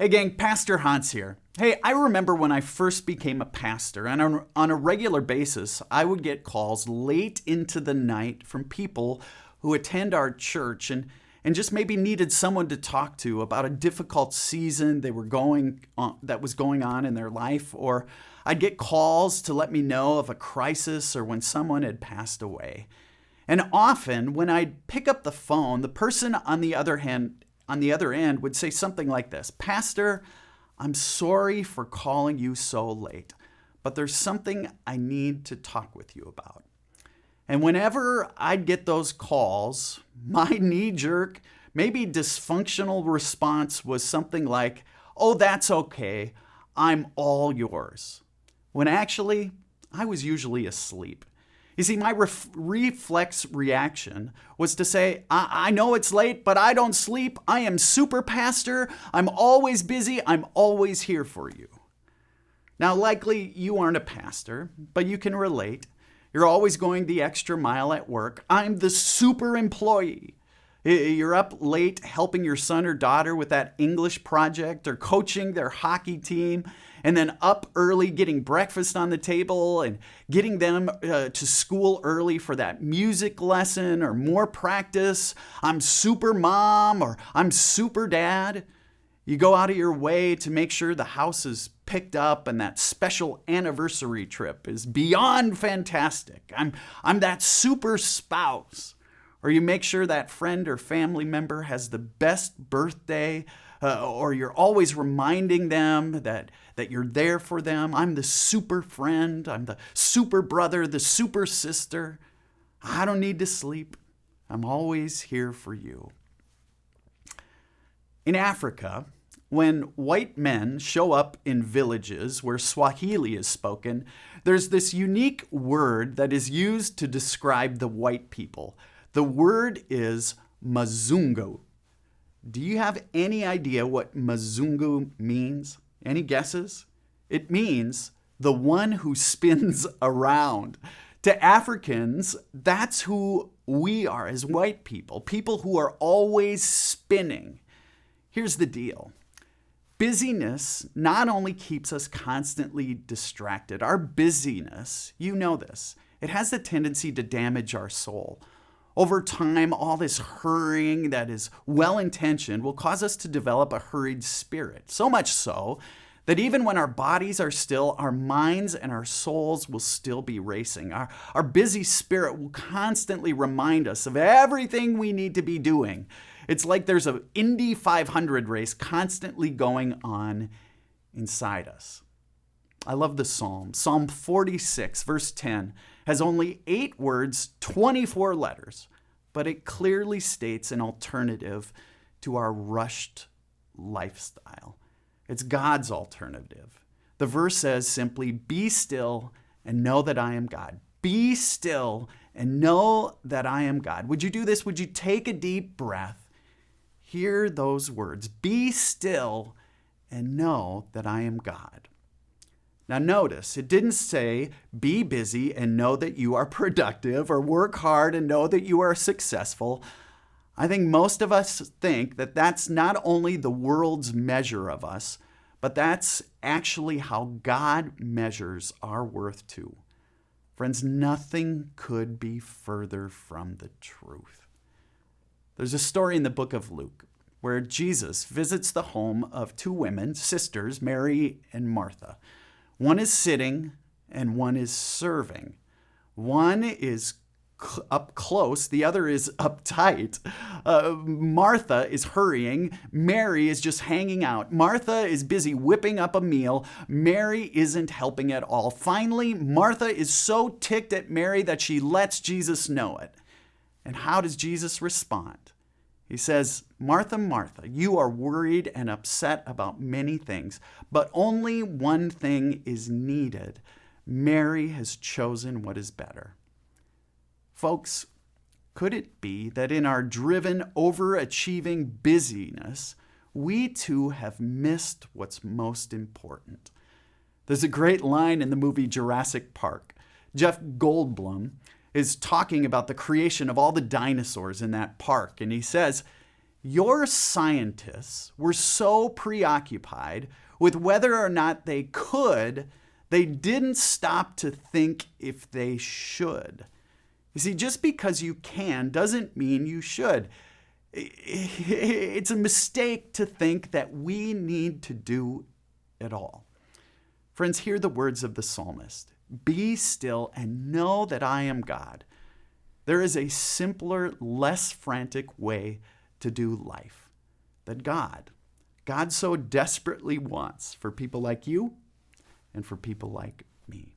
Hey gang, Pastor Hans here. Hey, I remember when I first became a pastor, and on a regular basis, I would get calls late into the night from people who attend our church and just maybe needed someone to talk to about a difficult season that was going on in their life, or I'd get calls to let me know of a crisis or when someone had passed away. And often when I'd pick up the phone, the person on the other end would say something like this: Pastor, I'm sorry for calling you so late, but there's something I need to talk with you about. And whenever I'd get those calls, my knee-jerk, maybe dysfunctional response was something like, oh, that's okay, I'm all yours. When actually, I was usually asleep. You see, my reflex reaction was to say, I know it's late, but I don't sleep. I am super pastor. I'm always busy. I'm always here for you. Now, likely you aren't a pastor, but you can relate. You're always going the extra mile at work. I'm the super employee. You're up late helping your son or daughter with that English project or coaching their hockey team, and then up early getting breakfast on the table and getting them to school early for that music lesson or more practice. I'm super mom or I'm super dad. You go out of your way to make sure the house is picked up and that special anniversary trip is beyond fantastic. I'm that super spouse. Or you make sure that friend or family member has the best birthday, or you're always reminding them that you're there for them. I'm the super friend. I'm the super brother, the super sister. I don't need to sleep. I'm always here for you. In Africa, when white men show up in villages where Swahili is spoken, there's this unique word that is used to describe the white people. The word is mazungu. Do you have any idea what mazungu means? Any guesses? It means the one who spins around. To Africans, that's who we are as white people who are always spinning. Here's the deal. Busyness not only keeps us constantly distracted, our busyness, you know this, it has the tendency to damage our soul. Over time, all this hurrying that is well-intentioned will cause us to develop a hurried spirit. So much so that even when our bodies are still, our minds and our souls will still be racing. Our busy spirit will constantly remind us of everything we need to be doing. It's like there's an Indy 500 race constantly going on inside us. I love the Psalm. Psalm 46, verse 10, has only 8 words, 24 letters, but it clearly states an alternative to our rushed lifestyle. It's God's alternative. The verse says simply, be still and know that I am God. Be still and know that I am God. Would you do this? Would you take a deep breath? Hear those words. Be still and know that I am God. Now notice, it didn't say be busy and know that you are productive or work hard and know that you are successful. I think most of us think that that's not only the world's measure of us, but that's actually how God measures our worth too. Friends, nothing could be further from the truth. There's a story in the book of Luke where Jesus visits the home of 2 women, sisters, Mary and Martha. One is sitting and one is serving. One is up close, the other is uptight. Martha is hurrying. Mary is just hanging out. Martha is busy whipping up a meal. Mary isn't helping at all. Finally, Martha is so ticked at Mary that she lets Jesus know it. And how does Jesus respond? He says, Martha, Martha, you are worried and upset about many things, but only one thing is needed. Mary has chosen what is better. Folks, could it be that in our driven, overachieving busyness, we too have missed what's most important? There's a great line in the movie Jurassic Park. Jeff Goldblum is talking about the creation of all the dinosaurs in that park. And he says, Your scientists were so preoccupied with whether or not they could, they didn't stop to think if they should. You see, just because you can doesn't mean you should. It's a mistake to think that we need to do it all. Friends, hear the words of the psalmist. Be still and know that I am God. There is a simpler, less frantic way to do life that God so desperately wants for people like you and for people like me.